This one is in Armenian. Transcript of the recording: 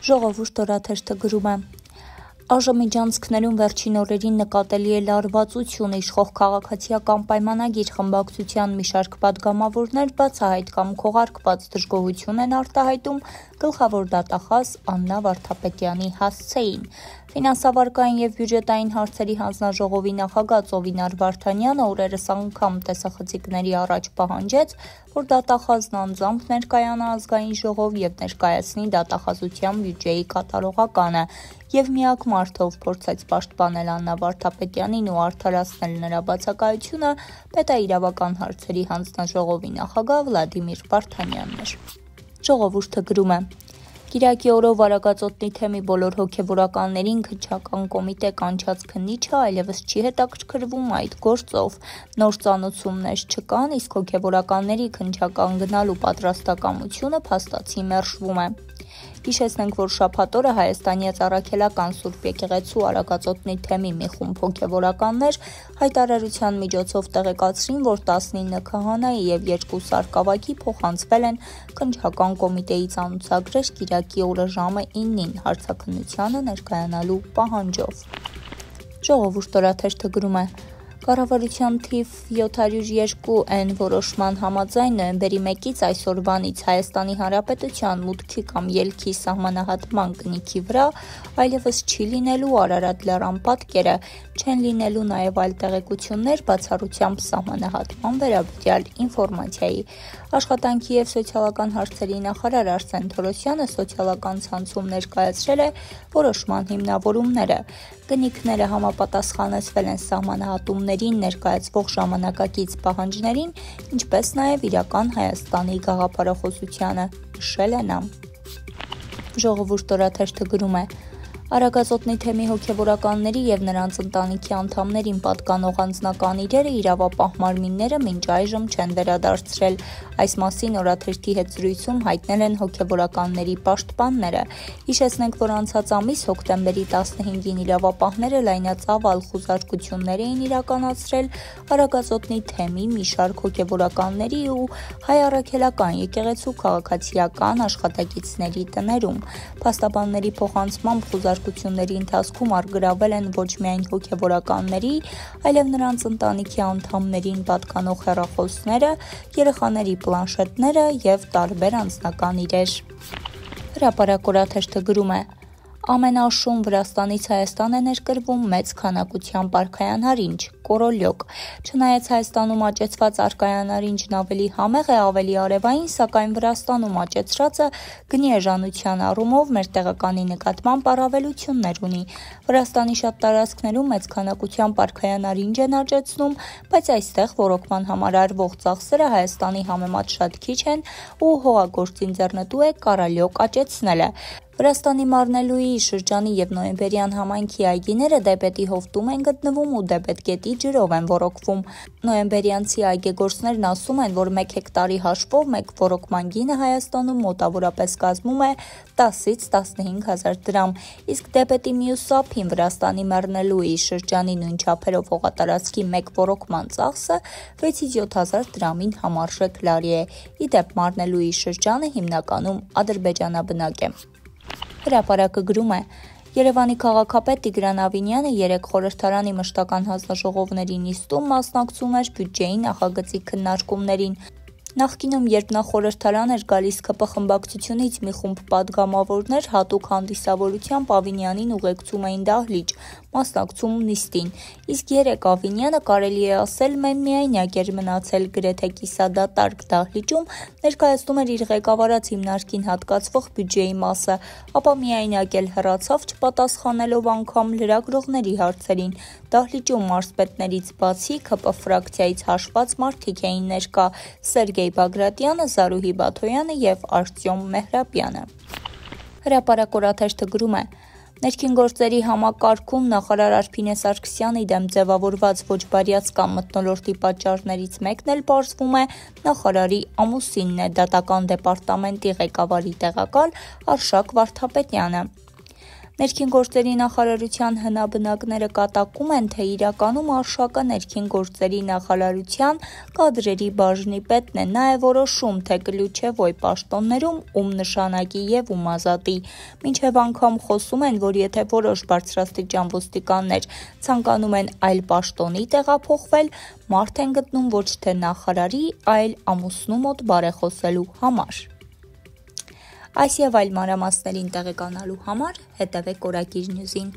Ժողովուրդ օրաթերթը գրում է. Աժմիջանցքներում վերջին օրերին նկատելի է լարվածություն, իշխող քաղաքացիական պայմանագիր խմբակցության մի շարք պատգամավորներ բացահայտ կամ քողարկված դժգոհություն են արտահայտում գլխավոր դատախազ Աննա Վարդապետյանի հասցեին։ Ֆինանսավարկային և բյուջետային հարցերի հանձնաժողովի նախագահ Ծովինար Վարդանյանը օրերս անգամ տեսախցիկների առաջ պահանջեց, որ դատախազն անձամբ ներկայանա ազգային ժողով և ներկայացնի դատախազության բյուջեի կատարողականը և միակ մարդը, ով փորձեց պաշտպանել Աննա Վարդապետյանին ու արդարացնել նրա բացակայությունը, պետաիրավական հարցերի հանձնաժողովի նախագահ Վլադիմիր Վարդանյանն էր։ Ժողովուրդը գրում է. Կիրակի օրով Արագածոտնի թեմի բոլոր հոգևորականներին քննչական կոմիտե կանչած քննիչը այլևս չի հետաքրքրվում այդ գործով, նոր ծանուցումներ չկան, իսկ հոգևորականների քննչական գնալու պատրաստակամությունը փաստացի մերժվում է։ Հիշեցնենք, որ շաբաթ օրը հայաստանյան առաքելական Սուրբ եկեղեցու Արագածոտնի թեմի մի խումբ հոգևորականներ հայտարարության միջոցով տեղեկացրին, որ 19 քահանայի և 2 սարկավագի փոխանցվել են քննչական կոմիտեի ծանուցագրեր կիրակի օրը ժամը 9-ին հարցաքննությանը ներկայանալու պահանջով։ Ժողովուրդ օրաթերթը գրում է. Կառավարության թիվ 702N որոշման համաձայն նոյեմբերի 1-ից այսօրվանից Հայաստանի Հանրապետության մուտքի կամ ելքի սահմանահատման կնիքի վրա այլևս չի լինելու Արարատ լեռան պատկերը, չեն լինելու նաև այլ տեղեկություններ բացառությամբ սահմանահատման վերաբերյալ ինֆորմացիայի։ Աշխատանքի և սոցիալական հարցերի նախարար Արսեն Թորոսյանը սոցիալական ցանցում ներկայացրել է որոշման հիմնավորումները։ Կնիքները համապատասխանեցվել են սահմանահատումներին ներկայացվող ժամանակակից պահանջներին, ինչպես նաև իրական Հայաստանի գաղափարախոսությանը, նշել է նա։ Ժողովուրդ օրաթերթը գրում է. Արագածոտնի թեմի հոգևորականների և նրանց ընտանիքի անդամներին պատկանող անձնական իրերը իրավապահ մարմինները մինչ այժմ չեն վերադարձրել։ Այս մասին օրաթերթի հետ զրույցում հայտնել են հոգևորականների պաշտպանները։ Հիշեցնենք, որ անցած ամիս հոկտեմբերի 15-ին իրավապահները լայնածավալ խուզարկություններ էին իրականացրել Արագածոտնի թեմի մի շարք հոգևորականների ու հայ առաքելական եկեղեցու քաղաքացիական աշխատակիցների տներում։ Փաստաբանների փոխանցմամբ խուզարկությունների ընթացքում առգրավել են ոչ միայն հոգևորականների, այլև նրանց ընտանիքի անդամներին պատկանող հեռախոսները, երեխաների պլանշետները և տարբեր անձնական իրեր։ Հրապարակ օրաթերթը գրում է. Ամենաշուն Վրաստանից Հայաստան է ներկրվում մեծ քանակությամբ արքայանարինջ, կորոլյոկ։ Չնայած Հայաստանում աճեցված արքայանարինջն ավելի համեղ է, ավելի արևային, սակայն Վրաստանում աճեցրածը գնի էժանության առումով մեր տեղականի նկատմամբ առավելություններ ունի։ Վրաստանի շատ տարածքներում մեծ քանակությամբ արքայանարինջ են աճեցնում, բայց այստեղ ոռոգման համար արվող ծախսերը Հայաստանի համեմատ շատ քիչ են ու հողագործ-ինձեռնատու է կարալյոկ աճեցնելը։ Վրաստանի Մարնելուի շրջանի և նոյեմբերյան համայնքի այգիները Դեպետի հովտում են գտնվում ու Դեպետ գետի ջրով են ոռոգվում։ Նոյեմբերյանցի այգեգործներն ասում են, որ 1 հեկտարի հաշվով մեկ ոռոգման գինը Հայաստանում մոտավորապես կազմում է 10-ից 15 հազար դրամ, իսկ Դեպետի մյուս ափին Վրաստանի Մարնելուի շրջանի նույն չափերով հողատարածքի մեկ ոռոգման ծախսը 6-ից 7 հազար դրամին համարժեք լարի է։ Ի դեպ, Մարնելուի շրջանը հիմնականում ադրբեջանաբնակ է։ Հրապարակը գրում է. Երևանի քաղաքապետ Տիգրան Ավինյանը 3 խորհրդարանի մշտական հանձնաժողովների նիստում մասնակցում էր բյուջեի նախագծի քննարկումներին։ Նախկինում, երբ նա խորհրդարան էր գալիս ԿՊ խմբակցությունից մի խումբ պատգամավորներ հատուկ հանդիսավորությամբ Ավինյանին ուղեկցում էին դահլիճ, մասնակցում նիստին, իսկ երեկ Ավինյանը կարելի է ասել միայնակ էր մնացել գրեթե կիսադատարկ դահլիճում, ներկայացնում էր իր ղեկավարած հիմնարկին հատկացվող բյուջեի մասը, ապա միայնակ էլ հեռացավ չպատասխանելով անգամ լրագրողների հարցերին։ Դահլիճում մարզպետներից բացի ԿՊ ֆրակցիայից հաշված մարդիկ էին ներկա՝ Սերգեյ Բագրատյանը, Զարուհի Բաթոյանը և Արտյոմ Մեհրաբյանը։ Հրապարակ օրաթերթը գրում է. Ներքին գործերի համակարգում նախարար Արփինե Սարգսյանի դեմ ձևավորված ոչ բարյացակամ մթնոլորտի պատճառներից մեկն էլ պարզվում է նախարարի ամուսինն է, Դատական դեպարտամենտի ղեկավարի տեղակալ Արշակ Վարդապետյանը։ Ներքին գործերի նախարարության հնաբնակները կատակում են, թե իրականում Արշակը ներքին գործերի նախարարության կադրերի բաժնի պետն է, նա է որոշում, թե Կլյուչևոյ պաշտոններում ում նշանակի և ում ազատի, մինչև անգամ խոսում են, որ եթե որոշ բարձրաստիճան ոստիկաններ ցանկանում են այլ պաշտոնի տեղափոխվել, մարդ են գտնում ոչ թե նախարարի, այլ ամուսնու մոտ բարեխոսելու համար։ Այս և այլ մանրամասներին տեղեկանալու համար հետևեք Օրագիր Նյուզին։